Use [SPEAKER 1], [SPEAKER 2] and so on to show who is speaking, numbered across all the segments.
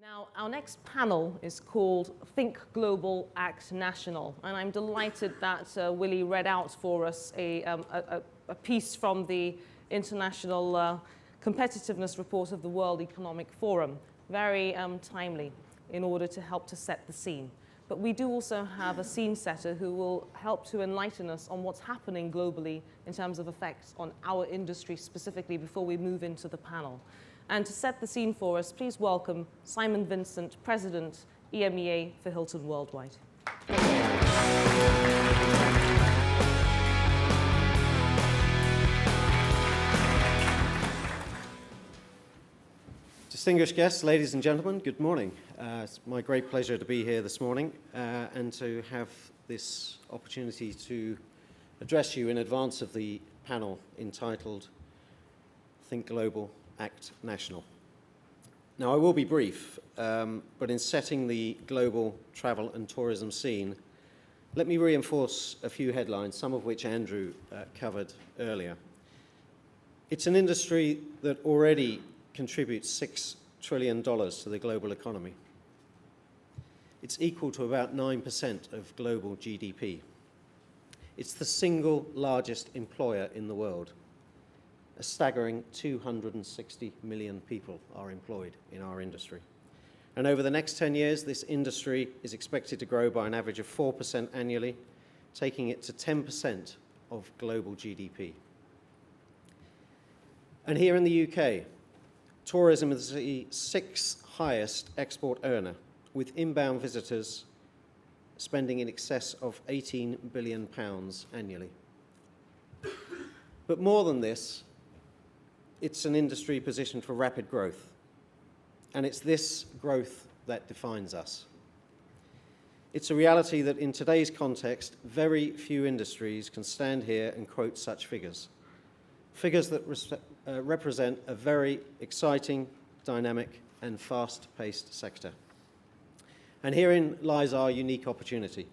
[SPEAKER 1] Now, our next panel is called Think Global, Act National, and I'm delighted that Willie read out for us a piece from the International Competitiveness Report of the World Economic Forum, very timely in order to help to set the scene. But we do also have a scene setter who will help to enlighten us on what's happening globally in terms of effects on our industry specifically before we move into the panel. And to set the scene for us, please welcome Simon Vincent, President, EMEA for Hilton Worldwide.
[SPEAKER 2] Distinguished guests, ladies and gentlemen, good morning. It's my great pleasure to be here this morning and to have this opportunity to address you in advance of the panel entitled Think Global, Act National. Now, I will be brief, but in setting the global travel and tourism scene, let me reinforce a few headlines, some of which Andrew covered earlier. It's an industry that already contributes $6 trillion to the global economy. It's equal to about 9% of global GDP. It's the single largest employer in the world. A staggering 260 million people are employed in our industry. And over the next 10 years, this industry is expected to grow by an average of 4% annually, taking it to 10% of global GDP. And here in the UK, tourism is the sixth highest export earner, with inbound visitors spending in excess of £18 billion annually. But more than this, it's an industry positioned for rapid growth, and it's this growth that defines us. It's a reality that in today's context, very few industries can stand here and quote such figures. Figures that represent a very exciting, dynamic, and fast-paced sector. And herein lies our unique opportunity.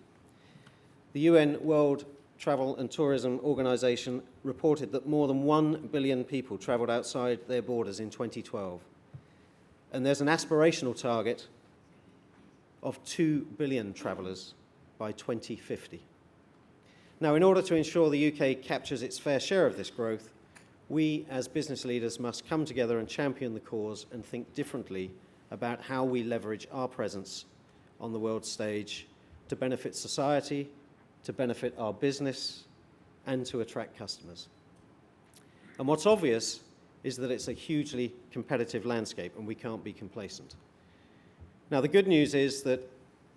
[SPEAKER 2] The UN World Travel and Tourism Organization reported that more than 1 billion people traveled outside their borders in 2012. And there's an aspirational target of 2 billion travelers by 2050. Now, in order to ensure the UK captures its fair share of this growth, we as business leaders must come together and champion the cause and think differently about how we leverage our presence on the world stage to benefit society, to benefit our business, and to attract customers. And what's obvious is that it's a hugely competitive landscape and we can't be complacent. Now, the good news is that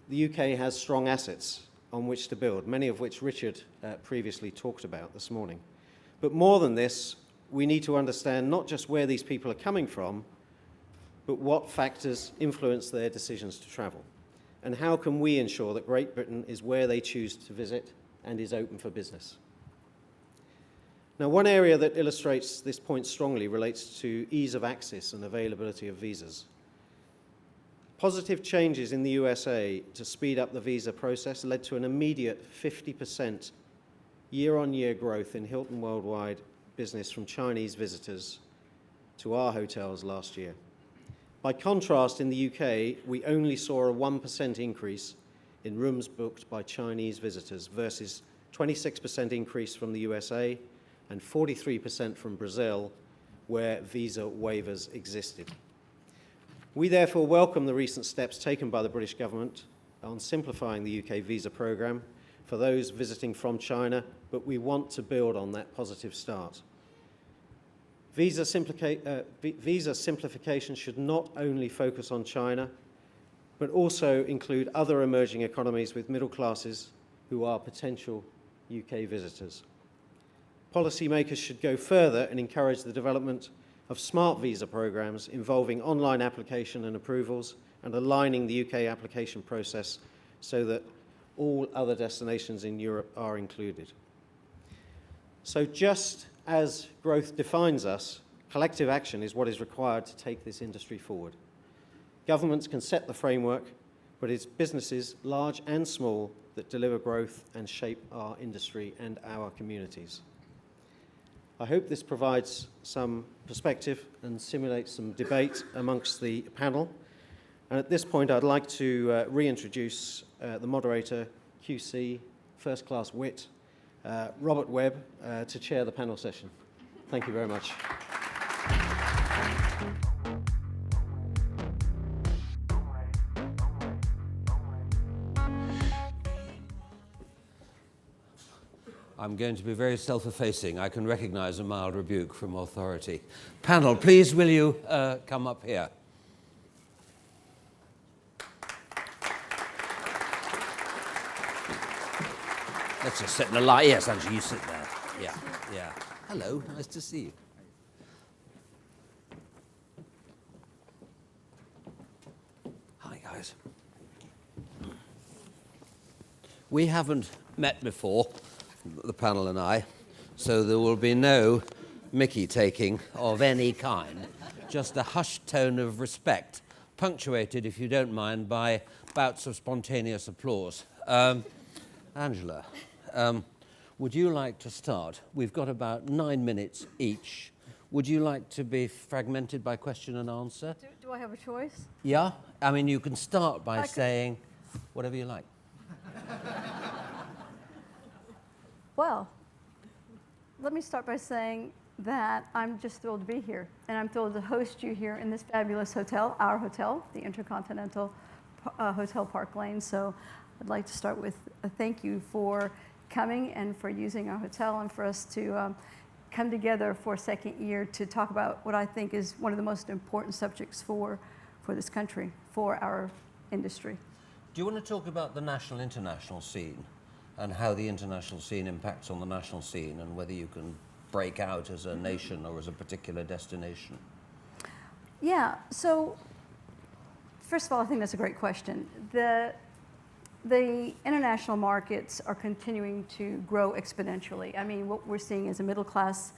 [SPEAKER 2] the UK has strong assets on which to build, many of which Richard previously talked about this morning. But more than this, we need to understand not just where these people are coming from, but what factors influence their decisions to travel. And how can we ensure that Great Britain is where they choose to visit and is open for business? Now, one area that illustrates this point strongly relates to ease of access and availability of visas. Positive changes in the USA to speed up the visa process led to an immediate 50% year-on-year growth in Hilton Worldwide business from Chinese visitors to our hotels last year. By contrast, in the UK, we only saw a 1% increase in rooms booked by Chinese visitors versus 26% increase from the USA and 43% from Brazil, where visa waivers existed. We therefore welcome the recent steps taken by the British government on simplifying the UK visa programme for those visiting from China, but we want to build on that positive start. Visa simplification should not only focus on China, but also include other emerging economies with middle classes who are potential UK visitors. Policymakers should go further and encourage the development of smart visa programs involving online application and approvals and aligning the UK application process so that all other destinations in Europe are included. So just as growth defines us, collective action is what is required to take this industry forward. Governments can set the framework, but it's businesses, large and small, that deliver growth and shape our industry and our communities. I hope this provides some perspective and simulates some debate amongst the panel. And at this point, I'd like to reintroduce the moderator, QC, First Class Wit, Robert Webb, to chair the panel session. Thank you very much.
[SPEAKER 3] I'm going to be very self-effacing. I can recognize a mild rebuke from authority. Panel, please will you come up here? Let's just sit in the light. Yes, Angie, you sit there. Yeah, yeah. Hello, nice to see you. Hi, guys. We haven't met before, the panel and I, so there will be no Mickey taking of any kind, just a hushed tone of respect, punctuated, if you don't mind, by bouts of spontaneous applause. Angela, would you like to start? We've got about 9 minutes each. Would you like to be fragmented by question and answer?
[SPEAKER 4] Do I have a choice?
[SPEAKER 3] Yeah? I mean, you can start by saying whatever you like.
[SPEAKER 4] Well, let me start by saying that I'm just thrilled to be here, and I'm thrilled to host you here in this fabulous hotel, our hotel, the InterContinental Hotel Park Lane. So I'd like to start with a thank you for coming and for using our hotel and for us to come together for a second year to talk about what I think is one of the most important subjects for this country, for our industry.
[SPEAKER 3] Do you want to talk about the national international scene and how the international scene impacts on the national scene and whether you can break out as a nation or as a particular destination?
[SPEAKER 4] Yeah, so first of all, I think that's a great question. The international markets are continuing to grow exponentially. I mean, what we're seeing is a middle class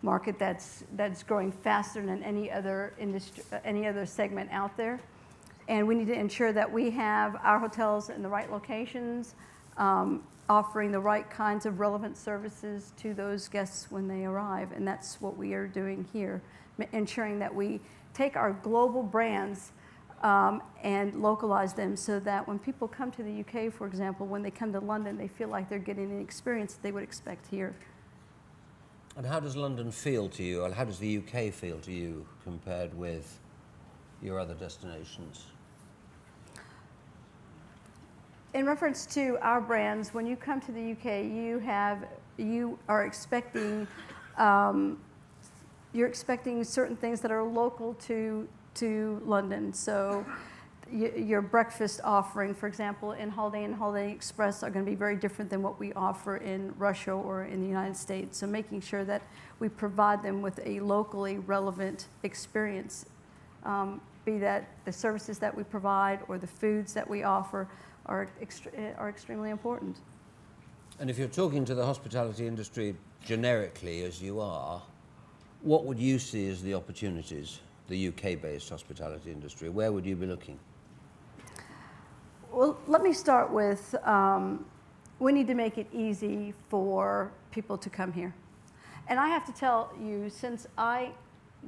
[SPEAKER 4] market that's growing faster than any other industry, any other segment out there. And we need to ensure that we have our hotels in the right locations, offering the right kinds of relevant services to those guests when they arrive. And that's what we are doing here, ensuring that we take our global brands and localize them so that when people come to the UK, for example, when they come to London, they feel like they're getting an experience they would expect here.
[SPEAKER 3] And how does London feel to you, or how does the UK feel to you compared with your other destinations?
[SPEAKER 4] In reference to our brands, when you come to the UK, you are expecting you're expecting certain things that are local to London. So your breakfast offering, for example, in Holiday Inn and Holiday Express are going to be very different than what we offer in Russia or in the United States. So making sure that we provide them with a locally relevant experience, be that the services that we provide or the foods that we offer are extremely important.
[SPEAKER 3] And if you're talking to the hospitality industry generically, as you are, what would you see as the opportunities, the UK-based hospitality industry? Where would you be looking?
[SPEAKER 4] Well, let me start with, we need to make it easy for people to come here. And I have to tell you, since I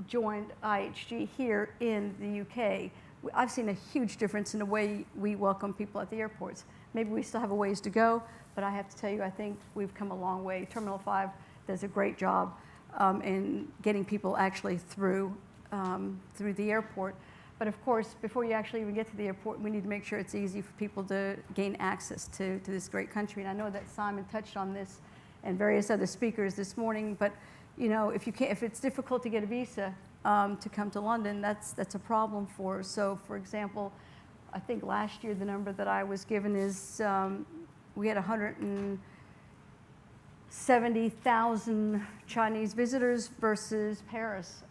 [SPEAKER 4] joined IHG here in the UK, I've seen a huge difference in the way we welcome people at the airports. Maybe we still have a ways to go, but I have to tell you, I think we've come a long way. Terminal 5 does a great job in getting people actually through the airport. But of course, before you actually even get to the airport, we need to make sure it's easy for people to gain access to this great country. And I know that Simon touched on this and various other speakers this morning, but you know, if it's difficult to get a visa to come to London, that's a problem for us. So for example, I think last year the number that I was given is we had 170,000 Chinese visitors versus Paris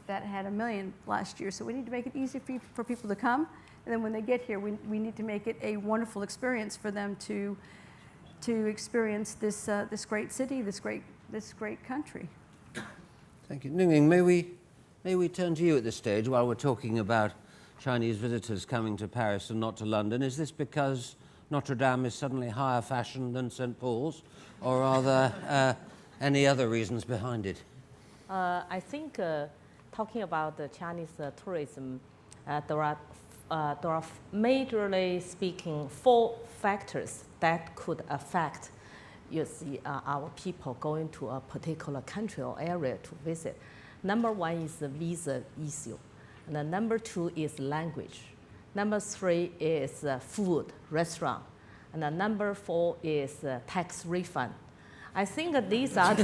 [SPEAKER 4] that had 1 million last year. So we need to make it easy for people to come. And then when they get here, we need to make it a wonderful experience for them to experience this great city, this great country.
[SPEAKER 3] Thank you. Ning, may we turn to you at this stage while we're talking about Chinese visitors coming to Paris and not to London? Is this because Notre Dame is suddenly higher fashion than St. Paul's, or are there any other reasons behind it?
[SPEAKER 5] I think talking about the Chinese tourism, there are there are majorly speaking 4 factors that could affect, you see, our people going to a particular country or area to visit. Number 1 is the visa issue. And then number 2 is language. Number 3 is food, restaurant. And then number 4 is tax refund. I think that these are the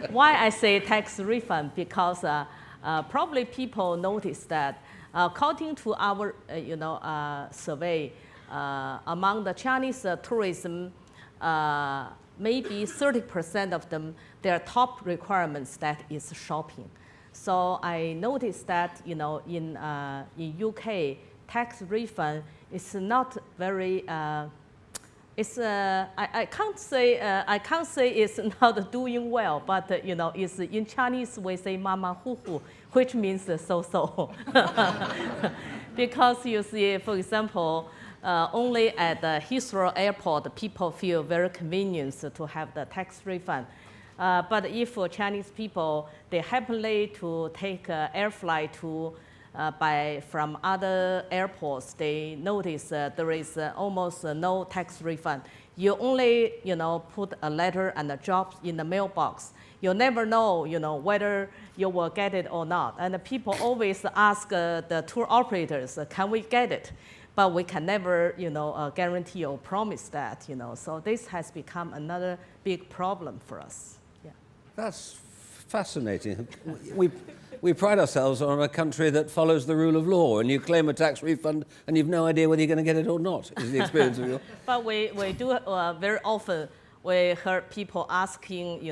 [SPEAKER 5] why I say tax refund, because probably people notice that according to our survey, among the Chinese tourism, maybe 30% of them, their top requirements that is shopping. So I noticed that in UK, tax refund is not very. I can't say it's not doing well, but it's in Chinese we say "mama hu hu," which means so-so. Because you see, for example, only at the Heathrow Airport, people feel very convenient to have the tax refund. But if for Chinese people, they happily to take air flight to from other airports, they notice there is almost no tax refund. You only put a letter and a job in the mailbox. You never know whether you will get it or not. And the people always ask the tour operators, can we get it? But we can never guarantee or promise that. So this has become another big problem for us. Yeah.
[SPEAKER 3] That's fascinating. We pride ourselves on a country that follows the rule of law, and you claim a tax refund and you've no idea whether you're going to get it or not, is the experience of your...
[SPEAKER 5] But we do very often, we heard people asking,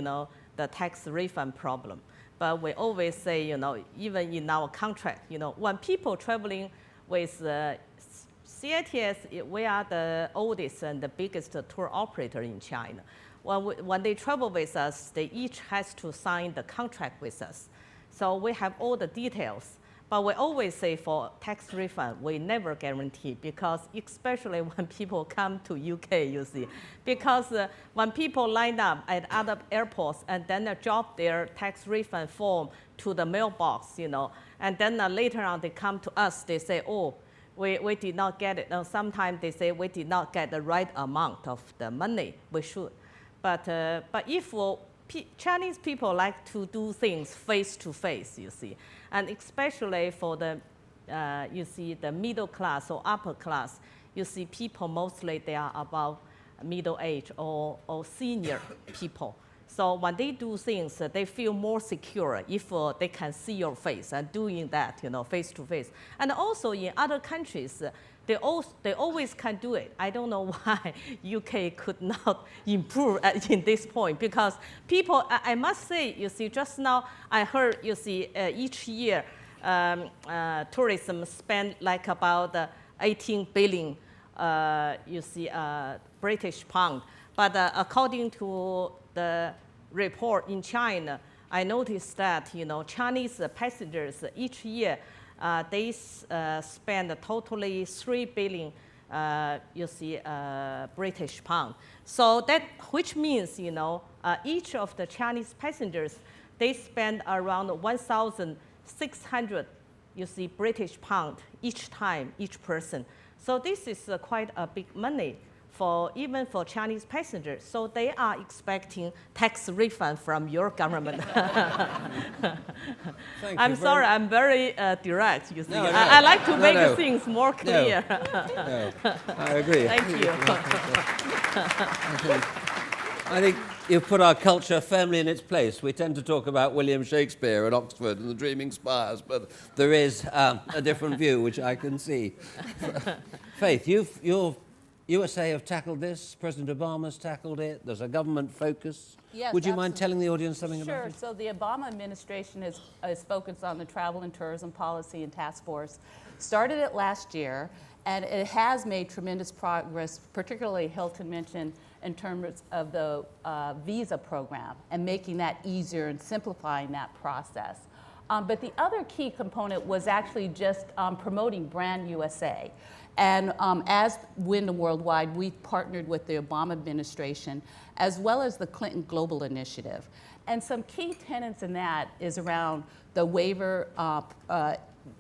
[SPEAKER 5] the tax refund problem. But we always say, even in our contract, when people traveling with CITS, we are the oldest and the biggest tour operator in China. When they travel with us, they each has to sign the contract with us. So we have all the details. But we always say for tax refund, we never guarantee, because especially when people come to UK, you see. Because when people line up at other airports and then drop their tax refund form to the mailbox, and then later on they come to us, they say, oh, we did not get it. And sometimes they say we did not get the right amount of the money we should. But if Chinese people like to do things face to face, you see, and especially for the, the middle class or upper class, you see people mostly they are about middle age or senior people. So when they do things, they feel more secure if they can see your face and doing that, face to face. And also in other countries, they always can do it. I don't know why UK could not improve in this point, because people, I must say, you see, just now I heard, you see, each year tourism spend like about 18 billion, British pound. But according to the report in China, I noticed that, Chinese passengers each year, they spend totally 3 billion, British pound. So that, which means, each of the Chinese passengers, they spend around 1,600, British pound each time, each person. So this is quite a big money even for Chinese passengers. So they are expecting tax refund from your government. I'm sorry, I'm very direct, you see. No, I like to make things more clear.
[SPEAKER 3] No, I agree.
[SPEAKER 5] Thank you.
[SPEAKER 3] I think you've put our culture firmly in its place. We tend to talk about William Shakespeare and Oxford and the Dreaming Spires, but there is a different view, which I can see. Faith, you're USA have tackled this. President Obama's tackled it. There's a government focus.
[SPEAKER 6] Yes,
[SPEAKER 3] would you mind telling the audience something about it?
[SPEAKER 6] Sure. So the Obama administration is focused on the travel and tourism policy and task force. Started it last year, and it has made tremendous progress, particularly Hilton mentioned, in terms of the visa program and making that easier and simplifying that process. But the other key component was actually just promoting Brand USA. And as Wyndham Worldwide, we partnered with the Obama administration as well as the Clinton Global Initiative. And some key tenets in that is around the waiver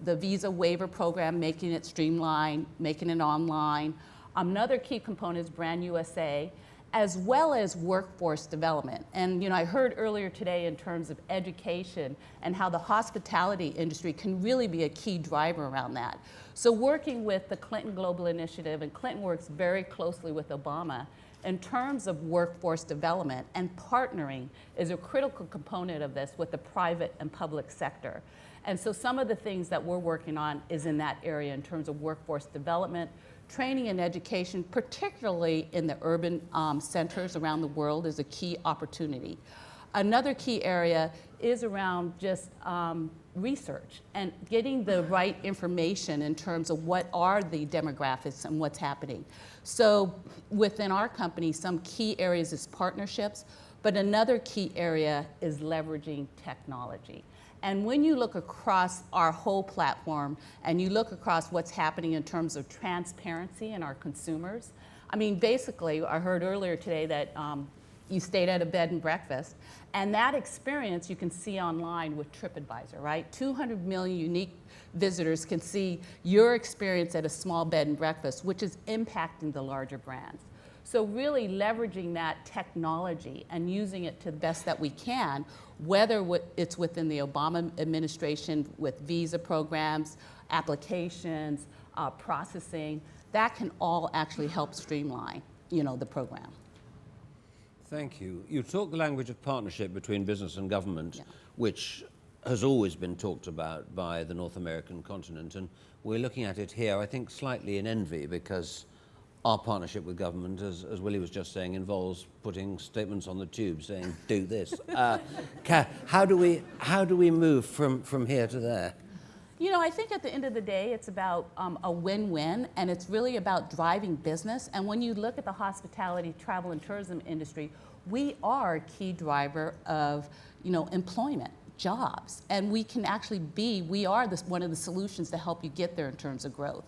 [SPEAKER 6] the visa waiver program, making it streamlined, making it online. Another key component is Brand USA, as well as workforce development. And I heard earlier today in terms of education and how the hospitality industry can really be a key driver around that. So working with the Clinton Global Initiative, and Clinton works very closely with Obama in terms of workforce development, and partnering is a critical component of this with the private and public sector. And so some of the things that we're working on is in that area in terms of workforce development, training and education, particularly in the urban centers around the world, is a key opportunity. Another key area is around just research and getting the right information in terms of what are the demographics and what's happening. So within our company, some key areas is partnerships, but another key area is leveraging technology. And when you look across our whole platform and you look across what's happening in terms of transparency in our consumers, I mean, basically, I heard earlier today that you stayed at a bed and breakfast, and that experience you can see online with TripAdvisor, right? 200 million unique visitors can see your experience at a small bed and breakfast, which is impacting the larger brands. So really leveraging that technology and using it to the best that we can, whether it's within the Obama administration with visa programs, applications, processing, that can all actually help streamline, the program.
[SPEAKER 3] Thank you. You talk the language of partnership between business and government, which has always been talked about by the North American continent, and we're looking at it here, I think, slightly in envy, because our partnership with government, as Willie was just saying, involves putting statements on the tube saying, do this. How do we move from here to there?
[SPEAKER 6] I think at the end of the day, it's about a win-win, and it's really about driving business. And when you look at the hospitality, travel, and tourism industry, we are a key driver of, employment, jobs. And we can actually we are one of the solutions to help you get there in terms of growth.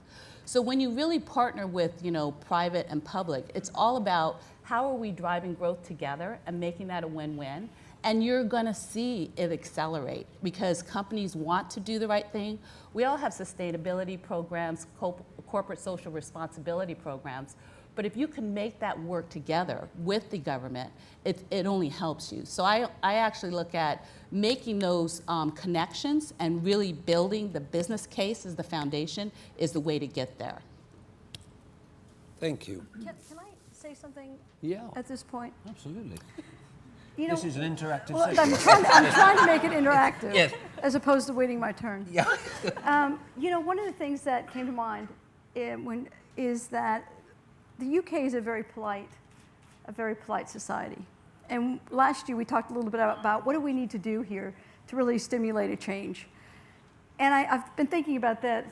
[SPEAKER 6] So when you really partner with, private and public, it's all about how are we driving growth together and making that a win-win. And you're going to see it accelerate because companies want to do the right thing. We all have sustainability programs, corporate social responsibility programs. But if you can make that work together with the government, it only helps you. So I actually look at making those connections and really building the business case as the foundation is the way to get there.
[SPEAKER 3] Thank you.
[SPEAKER 4] Can I say something
[SPEAKER 3] Yeah.
[SPEAKER 4] at this point?
[SPEAKER 3] Absolutely.
[SPEAKER 4] This
[SPEAKER 3] is an interactive
[SPEAKER 4] well,
[SPEAKER 3] session.
[SPEAKER 4] I'm trying to make it interactive,
[SPEAKER 3] Yes.
[SPEAKER 4] as opposed to waiting my turn.
[SPEAKER 3] Yeah.
[SPEAKER 4] One of the things that came to mind is that the UK is a very polite society. And last year we talked a little bit about what do we need to do here to really stimulate a change. And I've been thinking about that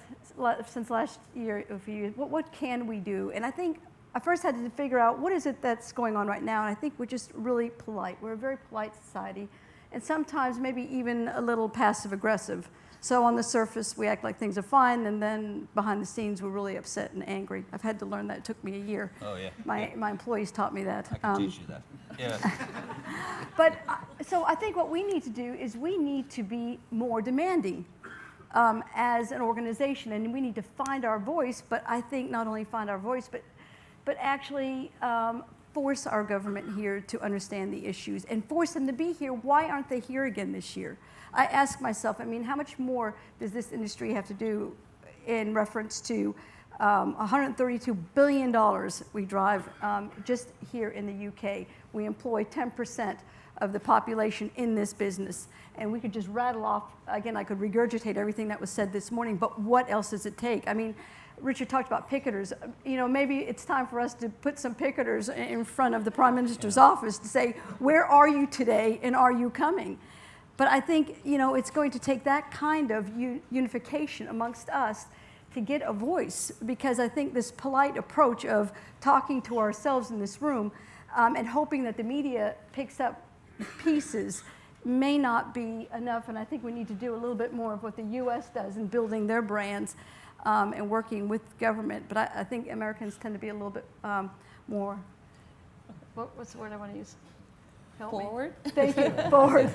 [SPEAKER 4] since last year, a few years. What can we do? And I think I first had to figure out what is it that's going on right now. And I think we're just really polite. We're a very polite society. And sometimes maybe even a little passive aggressive. So on the surface, we act like things are fine, and then behind the scenes, we're really upset and angry. I've had to learn that. It took me a year.
[SPEAKER 3] Oh, yeah.
[SPEAKER 4] My employees taught me that.
[SPEAKER 3] I can teach you that. Yeah.
[SPEAKER 4] But so I think what we need to do is we need to be more demanding as an organization, and we need to find our voice. But I think not only find our voice, but actually force our government here to understand the issues and force them to be here. Why aren't they here again this year? I ask myself, how much more does this industry have to do in reference to $132 billion we drive just here in the UK. We employ 10% of the population in this business. And we could just rattle off, again, I could regurgitate everything that was said this morning, but what else does it take? Richard talked about picketers. Maybe it's time for us to put some picketers in front of the Prime Minister's office to say, where are you today and are you coming? But I think, it's going to take that kind of unification amongst us to get a voice, because I think this polite approach of talking to ourselves in this room and hoping that the media picks up pieces may not be enough. And I think we need to do a little bit more of what the U.S. does in building their brands and working with government. But I think Americans tend to be a little bit more, what's the word I want to use?
[SPEAKER 6] Forward?
[SPEAKER 4] Thank you, forward,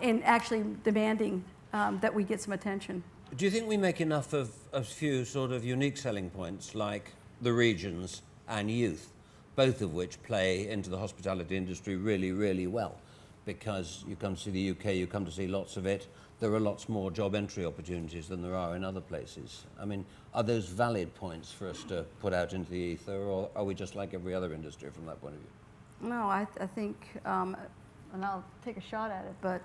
[SPEAKER 4] in actually demanding that we get some attention.
[SPEAKER 3] Do you think we make enough of a few sort of unique selling points like the regions and youth, both of which play into the hospitality industry really, really well? Because you come to see the UK, you come to see lots of it. There are lots more job entry opportunities than there are in other places. I mean, are those valid points for us to put out into the ether, or are we just like every other industry from that point of view?
[SPEAKER 4] No, I think, and I'll take a shot at it, but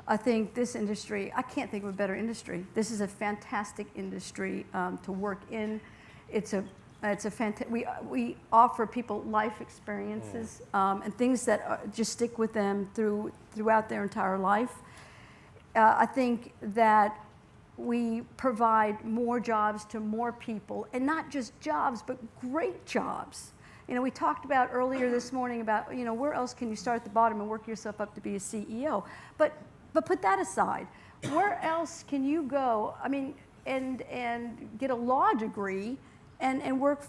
[SPEAKER 4] I think this industry, I can't think of a better industry. This is a fantastic industry to work in. It's a we offer people life experiences and things that just stick with them throughout their entire life. I think that we provide more jobs to more people, and not just jobs, but great jobs. You know, we talked about earlier this morning about, you know, where else can you start at the bottom and work yourself up to be a CEO? But put that aside. Where else can you go, I mean, and get a law degree and work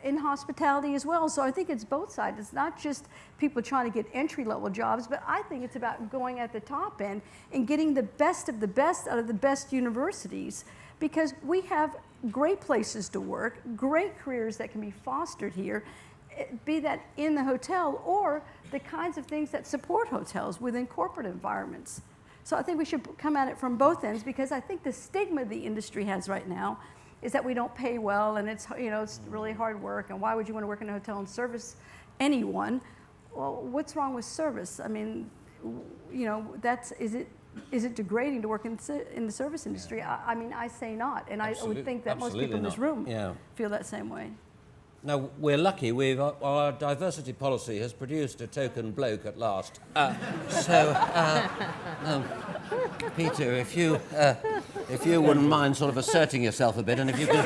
[SPEAKER 4] in hospitality as well? So I think it's both sides. It's not just people trying to get entry-level jobs, but I think it's about going at the top end and getting the best of the best out of the best universities, because we have great places to work, great careers that can be fostered here, be that in the hotel or the kinds of things that support hotels within corporate environments. So I think we should come at it from both ends, because I think the stigma the industry has right now is that we don't pay well, and it's, you know, it's really hard work, and why would you want to work in a hotel and service anyone? Well, what's wrong with service? I mean, you know, is it degrading to work in the service industry? Yeah. I mean, I say not, and I would think that most people in this room feel that same way.
[SPEAKER 3] Now, we're lucky. Our diversity policy has produced a token bloke at last. Peter, if you wouldn't mind sort of asserting yourself a bit, and if you could...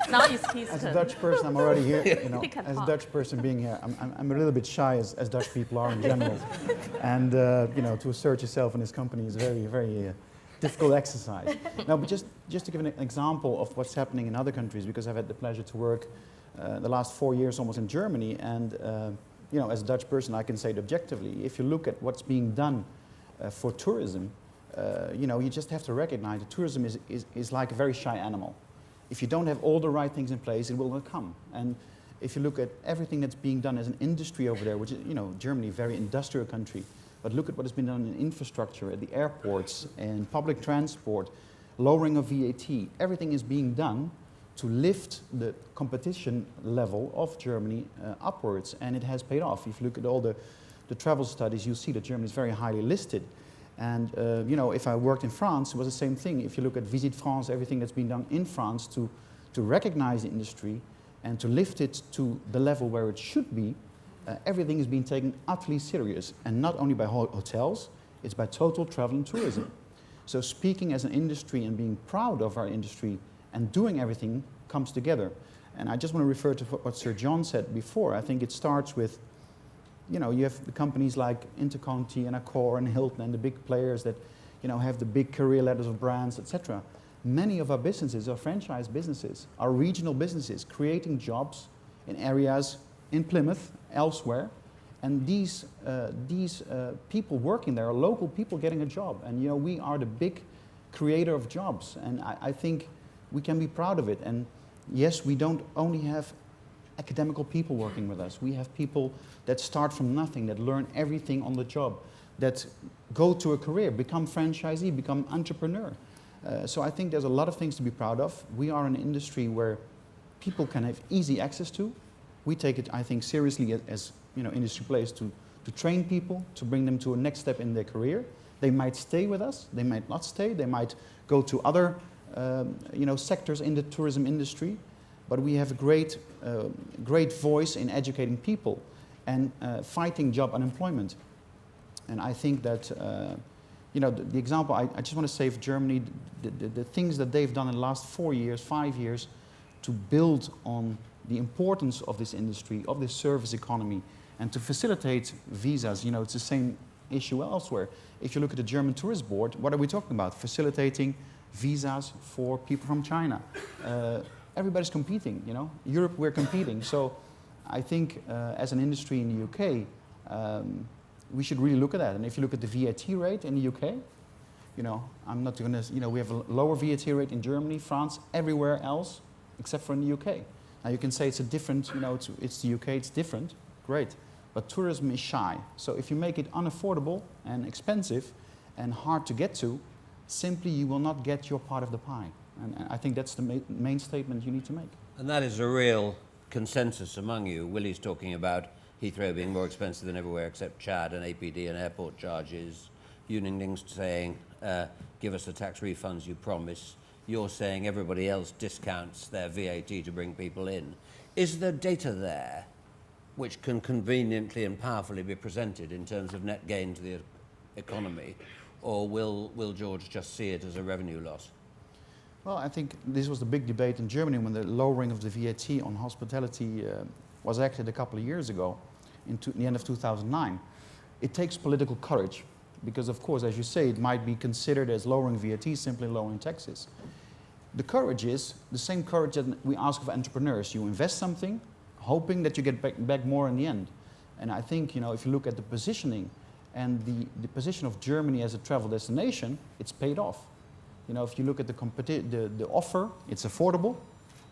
[SPEAKER 5] Now it's his
[SPEAKER 7] as
[SPEAKER 5] turn.
[SPEAKER 7] a Dutch person, I'm already here. You know, as a Dutch person being here, I'm a little bit shy, as Dutch people are in general. And you know, to assert yourself in this company is a very, very difficult exercise. Now, but just to give an example of what's happening in other countries, because I've had the pleasure to work the last 4 years almost in Germany, and you know, as a Dutch person, I can say it objectively. If you look at what's being done for tourism, you know, you just have to recognize that tourism is like a very shy animal. If you don't have all the right things in place, it will not come. And if you look at everything that's being done as an industry over there, which is, you know, Germany, a very industrial country, but look at what has been done in infrastructure, at the airports, and public transport, lowering of VAT. Everything is being done to lift the competition level of Germany upwards, and it has paid off. If you look at all the travel studies, you see that Germany is very highly listed. And you know, if I worked in France, it was the same thing. If you look at Visit France, everything that's been done in France to recognize the industry and to lift it to the level where it should be, everything is being taken utterly serious, and not only by hotels, it's by total travel and tourism. So speaking as an industry and being proud of our industry and doing everything comes together. And I just want to refer to what Sir John said before. I think it starts with, you know, you have the companies like InterContinental and Accor and Hilton and the big players that, you know, have the big career ladders of brands, etc. Many of our businesses are franchise businesses, are regional businesses, creating jobs in areas in Plymouth, elsewhere, and these people working there are local people getting a job. And you know, we are the big creator of jobs, and I think we can be proud of it. And yes, we don't only have academical people working with us. We have people that start from nothing, that learn everything on the job, that go to a career, become franchisee, become entrepreneur. So I think there's a lot of things to be proud of. We are an industry where people can have easy access to. We take it, I think, seriously as you know, industry players to train people, to bring them to a next step in their career. They might stay with us, they might not stay, they might go to other you know, sectors in the tourism industry, but we have a great voice in educating people and fighting job unemployment. And I think that you know, the example, I just want to say for Germany, the things that they've done in the last 4 years, 5 years, to build on the importance of this industry, of this service economy, and to facilitate visas. You know, it's the same issue elsewhere. If you look at the German Tourist Board, what are we talking about? Facilitating visas for people from China. Everybody's competing, you know. Europe, we're competing. So I think as an industry in the UK, we should really look at that. And if you look at the VAT rate in the UK, I'm not going to, we have a lower VAT rate in Germany, France, everywhere else, except for in the UK. Now you can say it's a different, it's the UK, it's different, great. But tourism is shy. So if you make it unaffordable and expensive and hard to get to, simply you will not get your part of the pie. And I think that's the main statement you need to make.
[SPEAKER 3] And that is a real consensus among you. Willie's talking about Heathrow being more expensive than everywhere except Chad and APD and airport charges. You, Ning's saying, give us the tax refunds you promise. You're saying everybody else discounts their VAT to bring people in. Is there data there which can conveniently and powerfully be presented in terms of net gain to the economy, or will George just see it as a revenue loss?
[SPEAKER 7] Well, I think this was the big debate in Germany when the lowering of the VAT on hospitality was acted a couple of years ago, in the end of 2009. It takes political courage, because of course, as you say, it might be considered as lowering VAT, simply lowering taxes. The courage is the same courage that we ask of entrepreneurs. You invest something, hoping that you get back more in the end. And I think, if you look at the positioning and the position of Germany as a travel destination, it's paid off. If you look at the offer, it's affordable.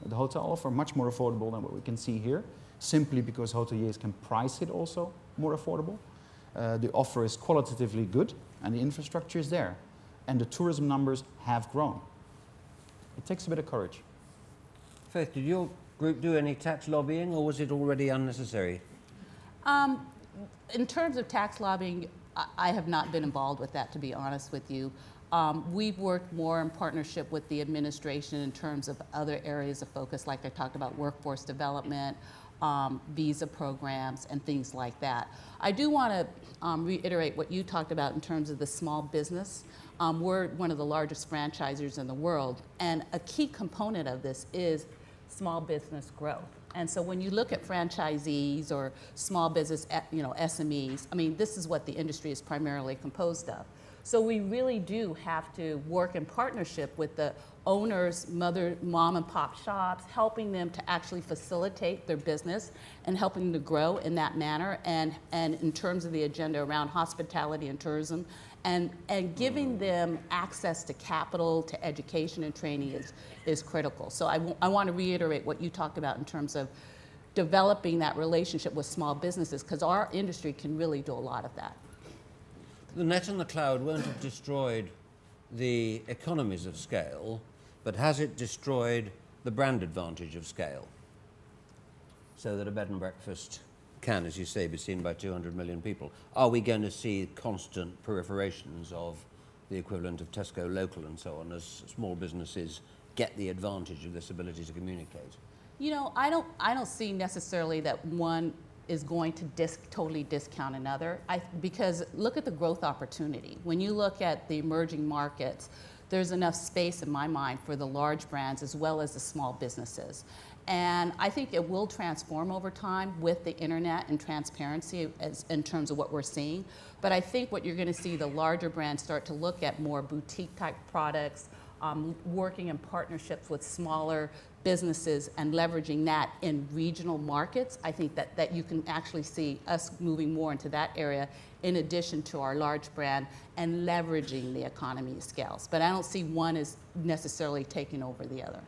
[SPEAKER 7] The hotel offer, much more affordable than what we can see here, simply because hoteliers can price it also more affordable. The offer is qualitatively good, and the infrastructure is there. And the tourism numbers have grown. It takes a bit of courage.
[SPEAKER 3] Faith, did your group do any tax lobbying, or was it already unnecessary?
[SPEAKER 6] In terms of tax lobbying, I have not been involved with that, to be honest with you. We've worked more in partnership with the administration in terms of other areas of focus, like I talked about workforce development, visa programs, and things like that. I do want to reiterate what you talked about in terms of the small business. We're one of the largest franchisers in the world, and a key component of this is small business growth. And so when you look at franchisees or small business, SMEs, this is what the industry is primarily composed of. So we really do have to work in partnership with the owners, mom and pop shops, helping them to actually facilitate their business and helping them to grow in that manner, and in terms of the agenda around hospitality and tourism, and giving them access to capital, to education and training is critical. So I want to reiterate what you talked about in terms of developing that relationship with small businesses, because our industry can really do a lot of that.
[SPEAKER 3] The net and the cloud won't have destroyed the economies of scale, but has it destroyed the brand advantage of scale? So that a bed and breakfast can, as you say, be seen by 200 million people. Are we going to see constant proliferations of the equivalent of Tesco Local and so on as small businesses get the advantage of this ability to communicate?
[SPEAKER 6] I don't see necessarily that one is going to totally discount another, because look at the growth opportunity. When you look at the emerging markets, there's enough space in my mind for the large brands as well as the small businesses. And I think it will transform over time with the internet and transparency in terms of what we're seeing. But I think what you're going to see the larger brands start to look at more boutique type products, working in partnerships with smaller businesses and leveraging that in regional markets. I think that you can actually see us moving more into that area in addition to our large brand and leveraging the economy of scales. But I don't see one as necessarily taking over the other.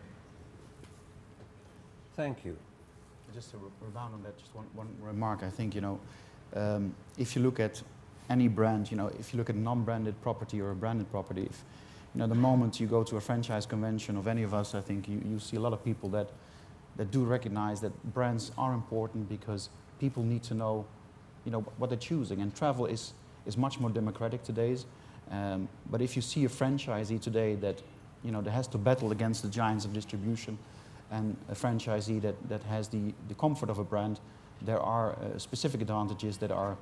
[SPEAKER 3] Thank you.
[SPEAKER 7] Just to rebound on that, just one remark. I think, if you look at any brand, if you look at a non-branded property or a branded property, if, the moment you go to a franchise convention of any of us, I think you see a lot of people that do recognize that brands are important because people need to know, what they're choosing. And travel is much more democratic today. But if you see a franchisee today that, that has to battle against the giants of distribution, and a franchisee that has the comfort of a brand, there are specific advantages that are,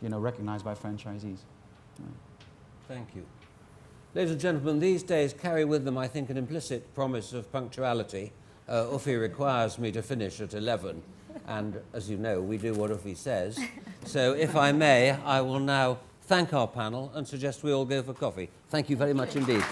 [SPEAKER 7] recognized by franchisees.
[SPEAKER 3] Thank you. Ladies and gentlemen, these days carry with them, I think, an implicit promise of punctuality. Ufi requires me to finish at 11, and as you know, we do what Ufi says. So if I may, I will now thank our panel and suggest we all go for coffee. Thank you very much indeed.